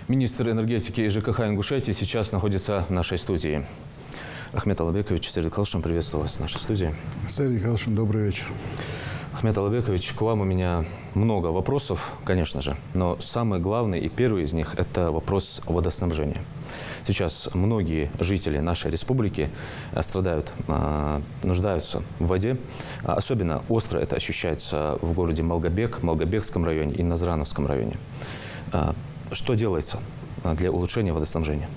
Министр энергетики и ЖКХ Ингушетии сейчас находится в нашей студии. Ахмед Алабекович, Сергей Калшин, приветствую вас в нашей студии. Сергей Калшин, добрый вечер. Ахмед Алабекович, к вам у меня много вопросов, конечно же, но самый главный и первый из них – это вопрос водоснабжения. Сейчас многие жители нашей республики страдают, нуждаются в воде. Особенно остро это ощущается в городе Малгобек, Малгобекском районе и Назрановском районе. Что делается для улучшения водоснабжения?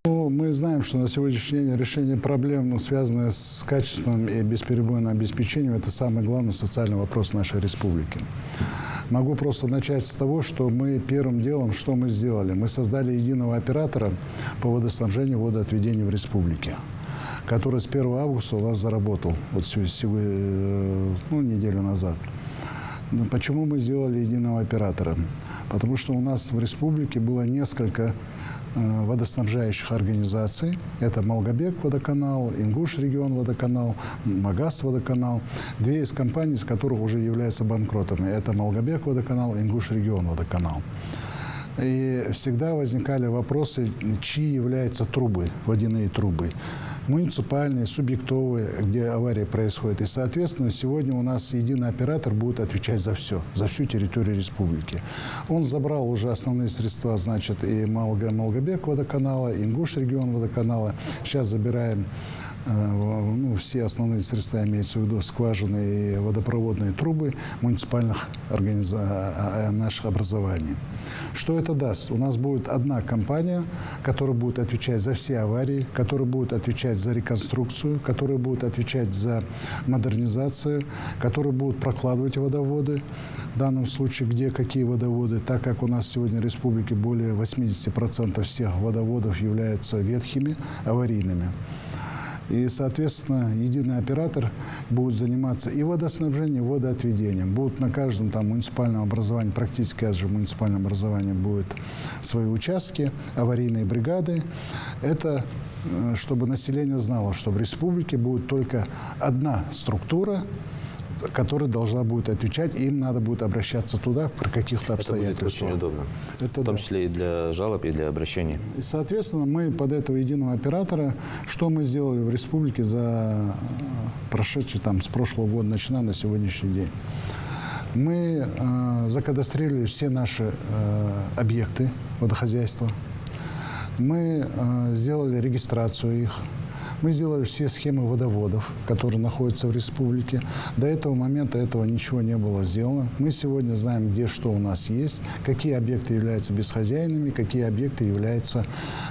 Мы знаем, что на сегодняшний день решение проблем, связанных с качественным и бесперебойным обеспечением, это самый главный социальный вопрос нашей республики. Могу просто начать с того, что мы первым делом, что мы сделали? Мы создали единого оператора по водоснабжению и водоотведению в республике, который с 1 августа у нас заработал, вот неделю назад. Почему мы сделали единого оператора? Потому что у нас в республике было несколько водоснабжающих организаций. Это Малгобек водоканал, Ингуш регион водоканал, Магаз водоканал. Две из компаний, из которых уже являются банкротами. Это Малгобек водоканал, Ингуш регион водоканал. И всегда возникали вопросы, чьи являются трубы, водяные трубы. Муниципальные, субъектовые, где аварии происходят. И, соответственно, сегодня у нас единый оператор будет отвечать за все, за всю территорию республики. Он забрал уже основные средства, значит, и Малгобек водоканала, и Ингуш регион водоканала. Сейчас забираем все основные средства, имеется в виду скважины и водопроводные трубы муниципальных наших образований. Что это даст? У нас будет одна компания, которая будет отвечать за все аварии, которая будет отвечать за реконструкцию, которая будет отвечать за модернизацию, которая будет прокладывать водоводы. В данном случае, где какие водоводы, так как у нас сегодня в республике более 80% всех водоводов являются ветхими, аварийными. И, соответственно, единый оператор будет заниматься и водоснабжением, и водоотведением. Будут на каждом муниципальном образовании, практически каждое муниципальное образование будет свои участки, аварийные бригады. Это чтобы население знало, что в республике будет только одна структура, которая должна будет отвечать, и им надо будет обращаться туда при каких-то обстоятельствах. Это будет очень удобно, в том числе и для жалоб, и для обращений. И, соответственно, мы под этого единого оператора, что мы сделали в республике за прошедший с прошлого года, начиная на сегодняшний день. Мы закадастрировали все наши объекты водохозяйства, мы сделали регистрацию их. Мы сделали все схемы водоводов, которые находятся в республике. До этого момента этого ничего не было сделано. Мы сегодня знаем, где что у нас есть, какие объекты являются бесхозяйными, какие объекты являются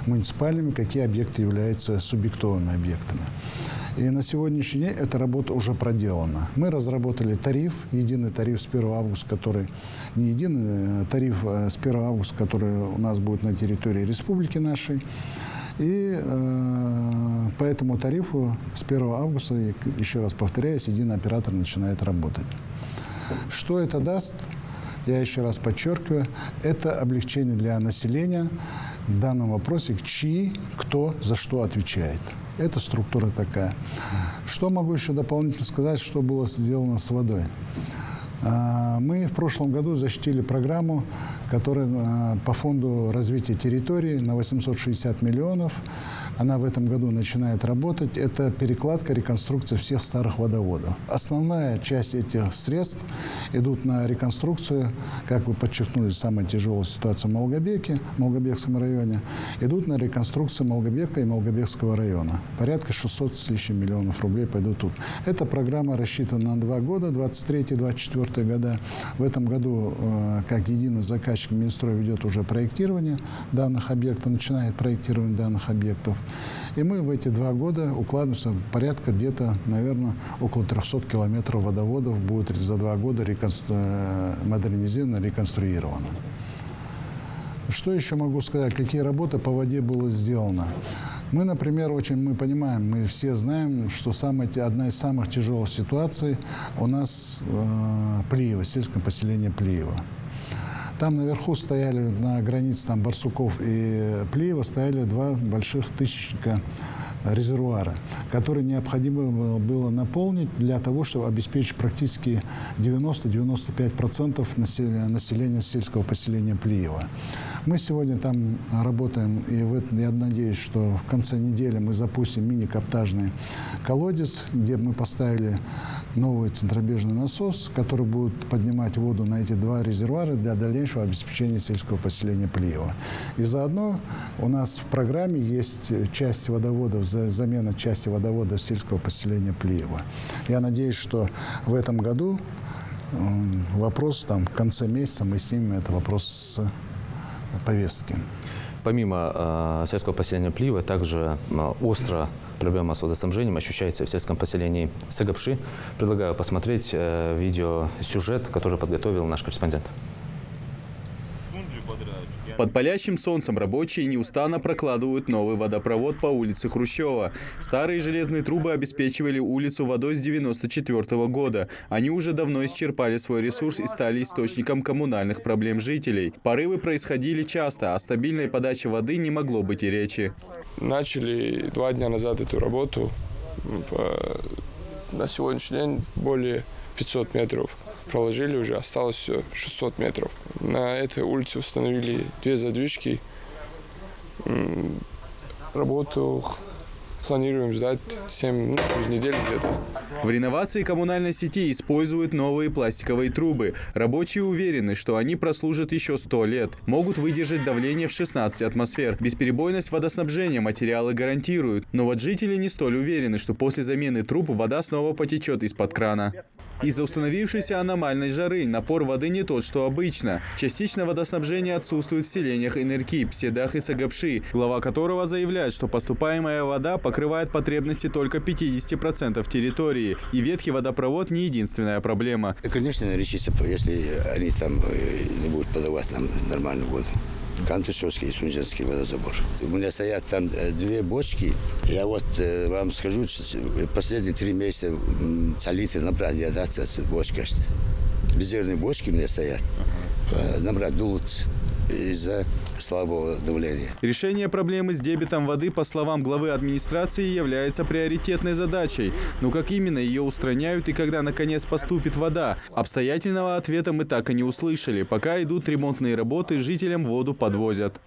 муниципальными, какие объекты являются субъектовыми объектами. И на сегодняшний день эта работа уже проделана. Мы разработали тариф, единый тариф с 1 августа, который не единый тариф с 1 августа, который у нас будет на территории республики нашей. И по этому тарифу с 1 августа, еще раз повторяюсь, единый оператор начинает работать. Что это даст? Я еще раз подчеркиваю, это облегчение для населения в данном вопросе, кто за что отвечает. Это структура такая. Что могу еще дополнительно сказать, что было сделано с водой? Мы в прошлом году защитили программу, которая по фонду развития территории на 860 миллионов. Она в этом году начинает работать. Это перекладка, реконструкция всех старых водоводов. Основная часть этих средств идут на реконструкцию, как вы подчеркнули, самая тяжелая ситуация в Малгобеке, в Малгобекском районе, идут на реконструкцию Малгобека и Малгобекского района. Порядка 600 с лишним миллионов рублей пойдут тут. Эта программа рассчитана на 2 года, 23-24 года. В этом году, как единый заказчик, Минстрой ведет уже проектирование данных объектов, начинает проектирование данных объектов. И мы в эти 2 года укладываемся порядка где-то, наверное, около 300 километров водоводов будет за 2 года модернизировано, реконструировано. Что еще могу сказать? Какие работы по воде было сделано? Мы, например, мы понимаем, мы все знаем, что одна из самых тяжелых ситуаций у нас Плиево, сельское поселение Плиево. Там наверху стояли, на границе Барсуков и Плиева, стояли 2 больших тысячника резервуара, которые необходимо было наполнить для того, чтобы обеспечить практически 90-95% населения сельского поселения Плиева. Мы сегодня там работаем, и я надеюсь, что в конце недели мы запустим мини-каптажный колодец, где мы поставили новый центробежный насос, который будет поднимать воду на эти два резервуара для дальнейшего обеспечения сельского поселения Плиева. И заодно у нас в программе есть часть водоводов, замена части водоводов сельского поселения Плиева. Я надеюсь, что в этом году вопрос там в конце месяца мы снимем этот вопрос с повестки. Помимо сельского поселения Плиева, также остро проблема с водоснабжением ощущается в сельском поселении Сагапши. Предлагаю посмотреть видеосюжет, который подготовил наш корреспондент. Под палящим солнцем рабочие неустанно прокладывают новый водопровод по улице Хрущева. Старые железные трубы обеспечивали улицу водой с 1994 года. Они уже давно исчерпали свой ресурс и стали источником коммунальных проблем жителей. Порывы происходили часто, а стабильной подачи воды не могло быть и речи. Начали 2 дня назад эту работу. На сегодняшний день более 500 метров проложили уже, осталось все 600 метров. На этой улице установили 2 задвижки. Работу планируем сдать 7 недель где-то. В реновации коммунальной сети используют новые пластиковые трубы. Рабочие уверены, что они прослужат еще 100 лет. Могут выдержать давление в 16 атмосфер. Бесперебойность водоснабжения материалы гарантируют. Но вот жители не столь уверены, что после замены труб вода снова потечет из-под крана. Из-за установившейся аномальной жары напор воды не тот, что обычно. Частично водоснабжение отсутствует в селениях Энерки, Пседах и Сагапши, глава которого заявляет, что поступаемая вода покрывает потребности только 50% территории. И ветхий водопровод не единственная проблема. Конечно, решится, если они там не будут подавать нам нормальную воду. Кантышевский и Сунженский водозабор. У меня стоят там 2 бочки. Я вот вам скажу, последние 3 месяца солиты набрать, я даст бочка. Резервные бочки у меня стоят. Набрать дулут из-за слабого давления. Решение проблемы с дебитом воды, по словам главы администрации, является приоритетной задачей. Но как именно ее устраняют и когда, наконец, поступит вода? Обстоятельного ответа мы так и не услышали. Пока идут ремонтные работы, жителям воду подвозят.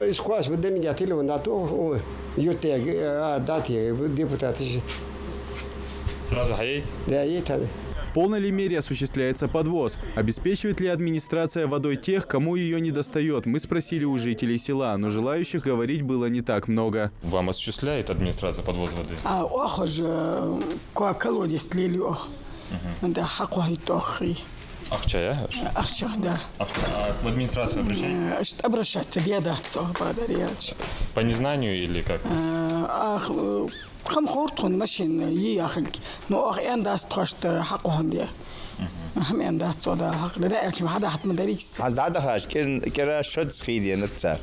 Сразу ходить? Да, едет. В полной ли мере осуществляется подвоз? Обеспечивает ли администрация водой тех, кому ее не достает? Мы спросили у жителей села, но желающих говорить было не так много. Вам осуществляет администрация подвоз воды? Ахча, Ахча, да. А в администрацию обращаетесь? Обращаться, беда, По незнанию или как? خمخورتون ماشين ياخلك نو أخ أنداس تخشت حقهم دي هم أنداس صدا حق لا أكيد هذا حط مداريس هذا خاش كرا شد سخيدي نتصر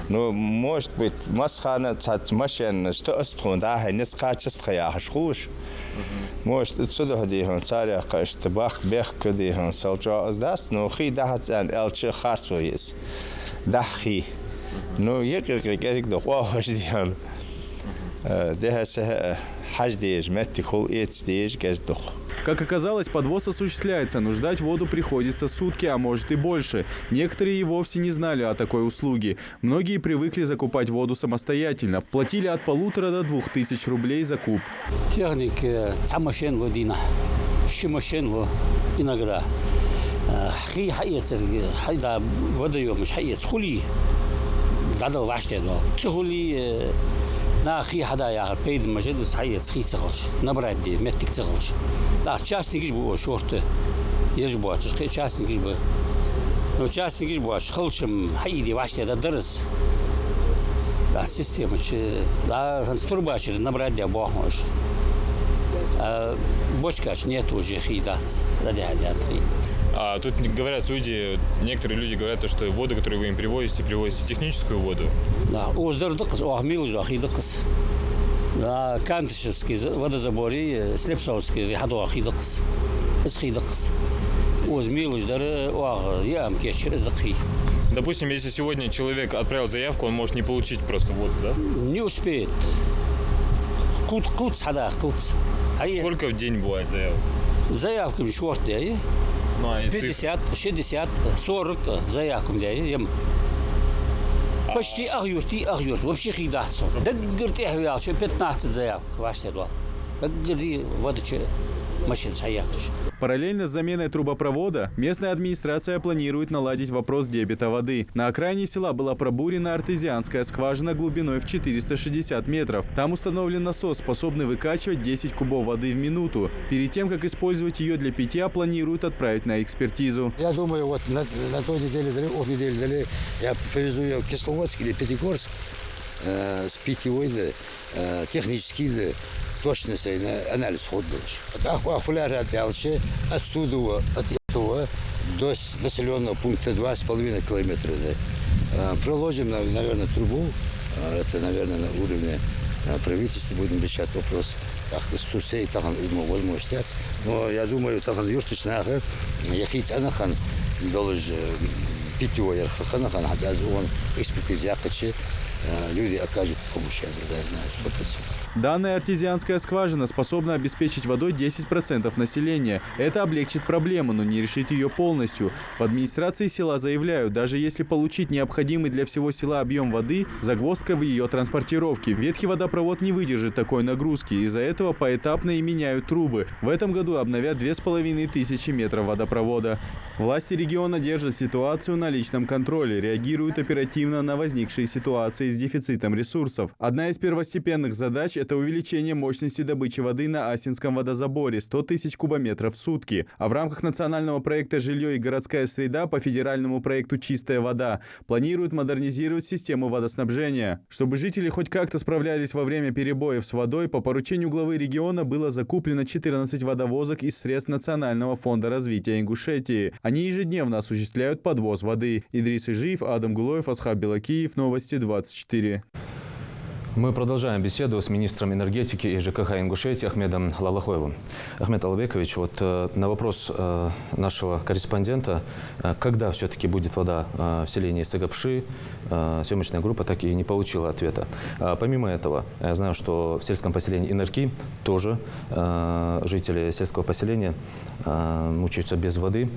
نو может быть масхана цат машин что остхун да хай нескачест хая хашхуш может отсюда ходихан царя кашт бах бех кадихан салча аздас но хи дахат ан элче харсуис дахи ну якик до хваждихан Как оказалось, подвоз осуществляется, но ждать воду приходится сутки, а может и больше. Некоторые и вовсе не знали о такой услуге. Многие привыкли закупать воду самостоятельно. Платили от 1500 до 2000 рублей за куб. Техника, машин водина, машин иногда. Хи хайцер, хайда водоем, хайц хули. Дадо ваште, но хули. На хи хада я пейд машин хайц хи сахаш. Набрать ди метик сахаш. Да, частник был шорты. Есть было, частник был. Но частник был, хлчем хайди ваште да дырс. Да, система че, да, конструбачер набрать я бахмаш. Бочка нет уже хидats. Да, А тут говорят люди, некоторые люди говорят, что воду, которую вы им привозите техническую воду. Да, уздордыкс, ахмил же ахидыкс. Да, Кантышевский водозабори, Слепцовский рихаду ахидыкс. Исхидыкс. Узмил же дары, ям кешер издыкхи. Допустим, если сегодня человек отправил заявку, он может не получить просто воду, да? Не успеет. Куц хада, куц. Сколько в день бывает заявок? Заявками шорты, 50, 60, 40 заявками. Почти агюрт, вообще хидаться. Да говорит, я говорил, что 15 заявок, ваши дол. Да говорит, вот что машин шаякач. Параллельно с заменой трубопровода местная администрация планирует наладить вопрос дебита воды. На окраине села была пробурена артезианская скважина глубиной в 460 метров. Там установлен насос, способный выкачивать 10 кубов воды в минуту. Перед тем, как использовать ее для питья, планируют отправить на экспертизу. Я думаю, вот на той неделе, неделе я повезу ее в Кисловодск или Пятигорск с питьевой, технический точность анализ ход дальше. Отсюда от этого до населенного пункта 2,5 километра. Проложим, наверное, трубу. Это, наверное, на уровне правительства будем решать вопрос. Сусей тахан возможность. Но я думаю, тахан юртичная яхить анахан долж питьевой ханахан, хотя он экспертизия люди окажут помощь, я знаю, 100%. Данная артезианская скважина способна обеспечить водой 10% населения. Это облегчит проблему, но не решит ее полностью. В администрации села заявляют, даже если получить необходимый для всего села объем воды, загвоздка в ее транспортировке. Ветхий водопровод не выдержит такой нагрузки. Из-за этого поэтапно и меняют трубы. В этом году обновят 2500 метров водопровода. Власти региона держат ситуацию на личном контроле, реагируют оперативно на возникшие ситуации с дефицитом ресурсов. Одна из первостепенных задач – это увеличение мощности добычи воды на Асинском водозаборе – 100 тысяч кубометров в сутки. А в рамках национального проекта «Жилье и городская среда» по федеральному проекту «Чистая вода» планируют модернизировать систему водоснабжения. Чтобы жители хоть как-то справлялись во время перебоев с водой, по поручению главы региона было закуплено 14 водовозок из средств Национального фонда развития Ингушетии. Они ежедневно осуществляют подвоз воды. Идрис Ижиев, Адам Гулоев, Асхаб Белакиев, Новости 24. Мы продолжаем беседу с министром энергетики и ЖКХ Ингушетии Ахмедом Лалахоевым. Ахмед Алабекович, вот на вопрос нашего корреспондента, когда все-таки будет вода в селении Сагапши, съемочная группа так и не получила ответа. Помимо этого, я знаю, что в сельском поселении Инарки тоже жители сельского поселения мучаются без воды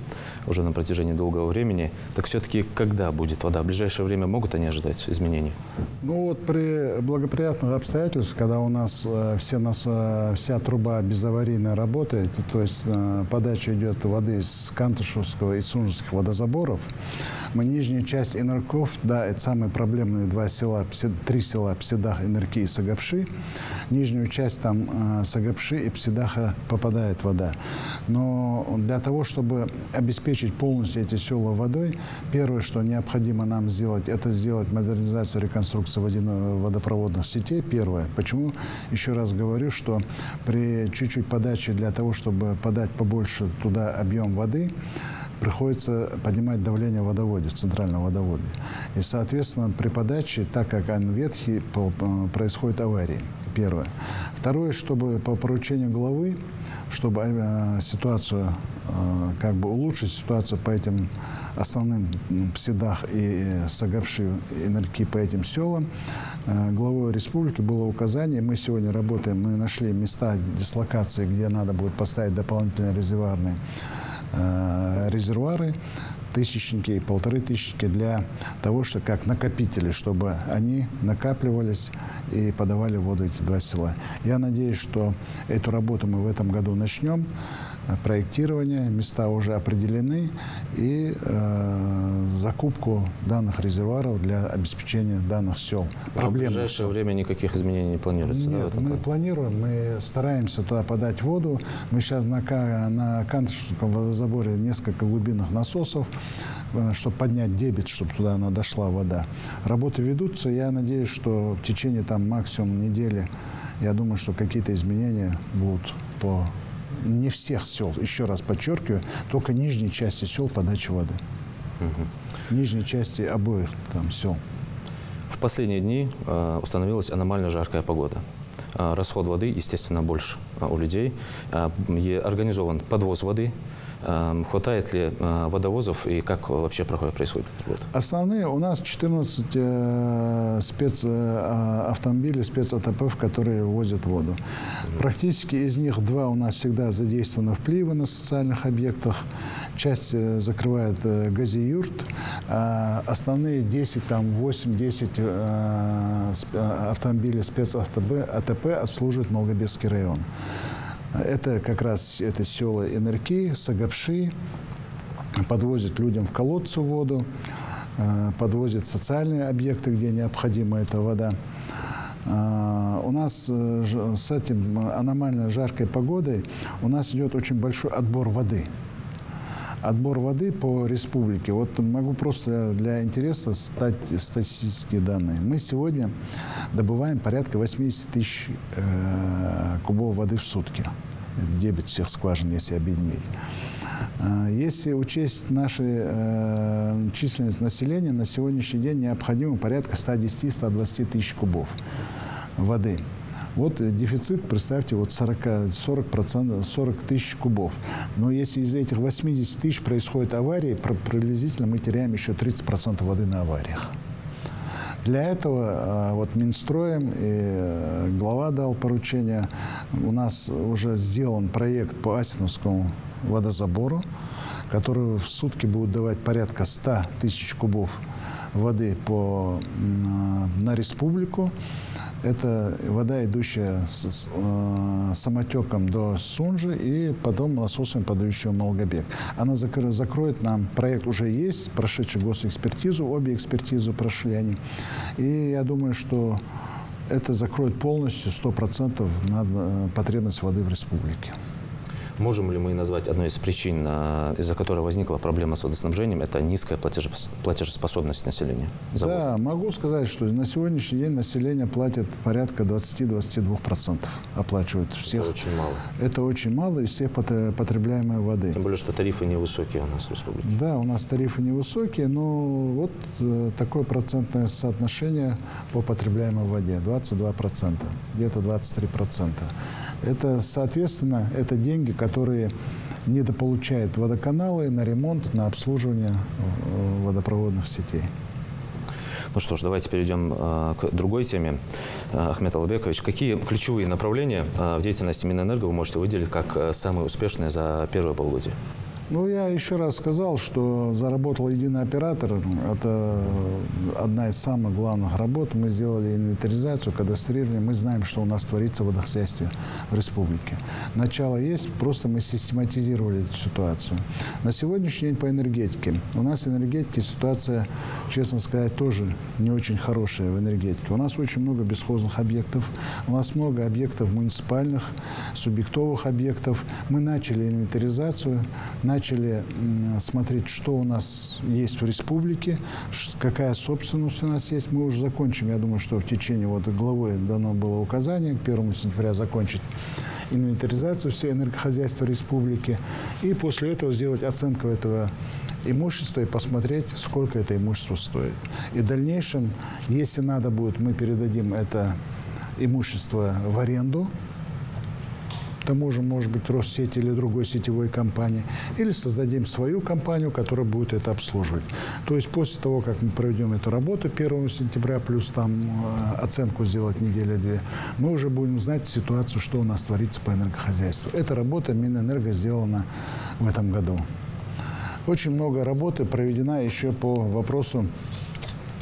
уже на протяжении долгого времени. Так все-таки когда будет вода? В ближайшее время могут они ожидать изменений? Ну вот при благоприятных обстоятельствах, когда у нас вся труба безаварийно работает, то есть подача идет воды из Кантышевского и Сунжских водозаборов, мы нижняя часть Инарков, да, это самые проблемные три села Псидах, Инарки и Сагапши. Нижнюю часть там Сагапши и Псидаха попадает вода. Но для того, чтобы обеспечить полностью эти села водой, первое, что необходимо нам сделать, это сделать модернизацию, реконструкцию водопроводных сетей. Первое. Почему? Еще раз говорю, что при чуть-чуть подаче для того, чтобы подать побольше туда объем воды, приходится поднимать давление в водоводе, в центральном водоводе. И, соответственно, при подаче, так как он ветхий, происходят аварии. Первое. Второе, чтобы по поручению главы, чтобы ситуацию, как бы улучшить ситуацию по этим основным Псидах и Сагапши, и Инарки по этим селам, главой республики было указание, мы сегодня работаем, мы нашли места дислокации, где надо будет поставить дополнительные резервуары, тысячники и 1500 для того, что как накопители, чтобы они накапливались и подавали воду эти два села. Я надеюсь, что эту работу мы в этом году начнем. Проектирование, места уже определены и закупку данных резервуаров для обеспечения данных сел. В ближайшее время никаких изменений не планируется? Нет, да, мы планируем, мы стараемся туда подать воду. Мы сейчас на Кантышевском водозаборе несколько глубинных насосов, чтобы поднять дебит, чтобы туда она дошла вода. Работы ведутся. Я надеюсь, что в течение там максимум недели, я думаю, что какие-то изменения будут по не всех сел, еще раз подчеркиваю, только нижней части сел подачи воды. Нижней части обоих там сел. В последние дни установилась аномально жаркая погода. Расход воды, естественно, больше у людей. Организован подвоз воды Хватает ли водовозов и как вообще происходит работа? Основные у нас 14 спецавтомобилей, спец-АТП, которые возят воду. Практически из них 2 у нас всегда задействованы впливы на социальных объектах. Часть закрывает газиюрт. Основные 10, там 8-10 автомобилей спец-АТП обслуживают Малгобекский район. Это как раз это села Энерки, Сагапши, подвозят людям в колодцы воду, подвозят социальные объекты, где необходима эта вода. У нас с этим аномально жаркой погодой у нас идет очень большой отбор воды. Отбор воды по республике. Вот могу просто для интереса статистические данные. Мы сегодня добываем порядка 80 тысяч кубов воды в сутки. Дебет всех скважин, если объединить. Если учесть нашу численность населения, на сегодняшний день необходимо порядка 110-120 тысяч кубов воды. Вот дефицит, представьте, вот 40 тысяч кубов. Но если из этих 80 тысяч происходит аварии, приблизительно мы теряем еще 30% воды на авариях. Для этого вот Минстроем и глава дал поручение. У нас уже сделан проект по Асиновскому водозабору, который в сутки будет давать порядка 100 тысяч кубов воды на республику. Это вода, идущая самотеком до Сунжи и потом насосами, подающего Малгобек. Она закроет нам, проект уже есть, прошедший госэкспертизу, обе экспертизы прошли они. И я думаю, что это закроет полностью 100% потребность воды в республике. Можем ли мы назвать одной из причин, из-за которой возникла проблема с водоснабжением, это низкая платежеспособность населения? Да, могу сказать, что на сегодняшний день население платит порядка 20-22%. Оплачивают всех. Это очень мало. Это очень мало из всех потребляемой воды. Тем более, что тарифы невысокие у нас в республике. Да, у нас тарифы невысокие, но вот такое процентное соотношение по потребляемой воде. 22%, где-то 23%. Это, соответственно, это деньги, которые недополучают водоканалы на ремонт, на обслуживание водопроводных сетей. Ну что ж, давайте перейдем к другой теме. Ахмед Аллабекович, какие ключевые направления в деятельности Минэнерго вы можете выделить как самые успешные за первое полугодие? Ну, я еще раз сказал, что заработал единый оператор. Это одна из самых главных работ. Мы сделали инвентаризацию, кадастрирование. Мы знаем, что у нас творится в водохозяйстве в республике. Начало есть, просто мы систематизировали эту ситуацию. На сегодняшний день по энергетике. У нас в энергетике ситуация, честно сказать, тоже не очень хорошая в энергетике. У нас очень много бесхозных объектов. У нас много объектов муниципальных, субъектовых объектов. Мы начали инвентаризацию, начали смотреть, что у нас есть в республике, какая собственность у нас есть. Мы уже закончим, я думаю, что в течение главой дано было указание к 1 сентября закончить инвентаризацию всей энергохозяйства республики и после этого сделать оценку этого имущества и посмотреть, сколько это имущество стоит. И в дальнейшем, если надо будет, мы передадим это имущество в аренду тому же, может быть, Россети или другой сетевой компании, или создадим свою компанию, которая будет это обслуживать. То есть после того, как мы проведем эту работу 1 сентября, плюс там оценку сделать неделю-две, мы уже будем знать ситуацию, что у нас творится по энергохозяйству. Эта работа Минэнерго сделана в этом году. Очень много работы проведена еще по вопросу.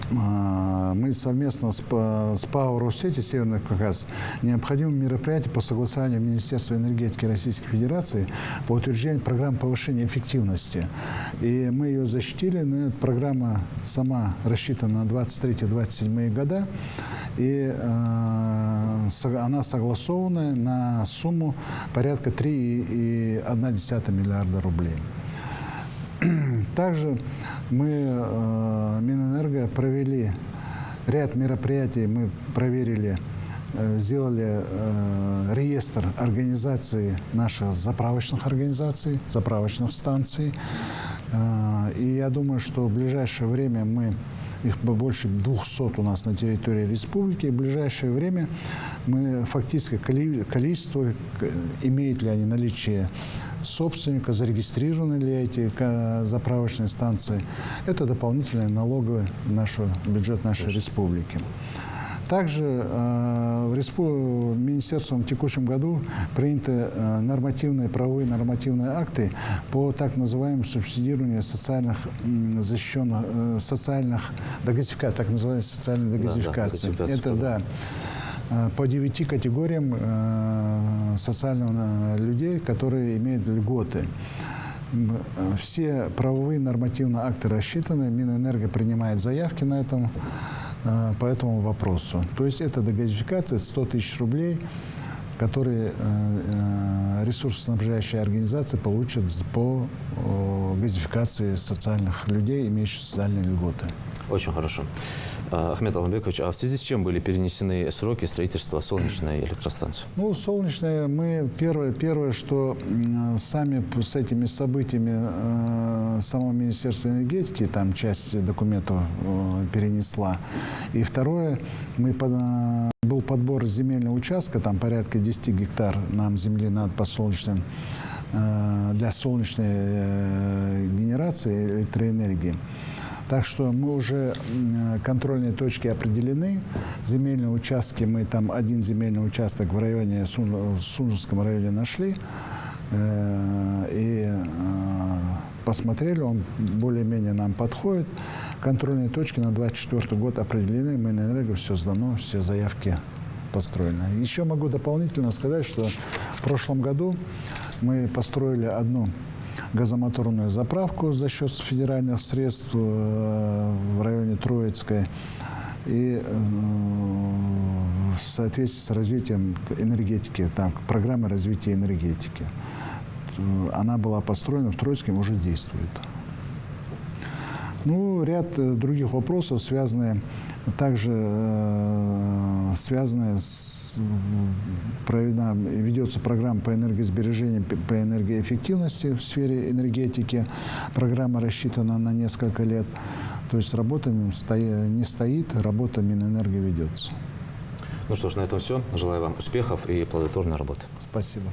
Мы совместно с ПАО «Россети» Северный Кавказ необходимые мероприятия по согласованию Министерства энергетики Российской Федерации по утверждению программы повышения эффективности. И мы ее защитили. Но эта программа сама рассчитана на 23-27 года. И она согласована на сумму порядка 3,1 миллиарда рублей. Также мы, Минэнерго, провели ряд мероприятий. Мы проверили, сделали реестр организаций наших заправочных организаций, заправочных станций. И я думаю, что в ближайшее время их больше 200 у нас на территории республики. И в ближайшее время мы фактически количество, имеют ли они наличие собственника, зарегистрированы ли эти заправочные станции. Это дополнительные налоги в бюджет нашей республики. Также Министерством в текущем году приняты правовые нормативные акты по так называемому субсидированию социальных защищенных, так называемой социальной дегазификации. Это, да, по 9 категориям социальных людей, которые имеют льготы. Все правовые нормативные акты рассчитаны, Минэнерго принимает заявки по этому вопросу. То есть это дегазификация 100 тысяч рублей, которые ресурсоснабжающие организации получат по газификации социальных людей, имеющих социальные льготы. Очень хорошо. Ахмед Алмамбекович, а в связи с чем были перенесены сроки строительства солнечной электростанции? Ну, солнечная, первое, что сами с этими событиями само Министерство энергетики, там часть документов перенесла. И второе, был подбор земельного участка, там порядка 10 гектар нам земли надо для солнечной генерации электроэнергии. Так что мы уже контрольные точки определены. Земельные участки, мы там один земельный участок в районе, в Сунжском районе нашли. И посмотрели, он более-менее нам подходит. Контрольные точки на 2024 год определены. Минэнерго все сдано, все заявки построены. Еще могу дополнительно сказать, что в прошлом году мы построили одну газомоторную заправку за счет федеральных средств в районе Троицкой. И в соответствии с развитием энергетики, там программа развития энергетики. Она была построена в Троицке, уже действует. Ну, ряд других вопросов, ведется программа по энергосбережению, по энергоэффективности в сфере энергетики. Программа рассчитана на несколько лет. То есть работа не стоит, работа Минэнерго ведется. Ну что ж, на этом все. Желаю вам успехов и плодотворной работы. Спасибо.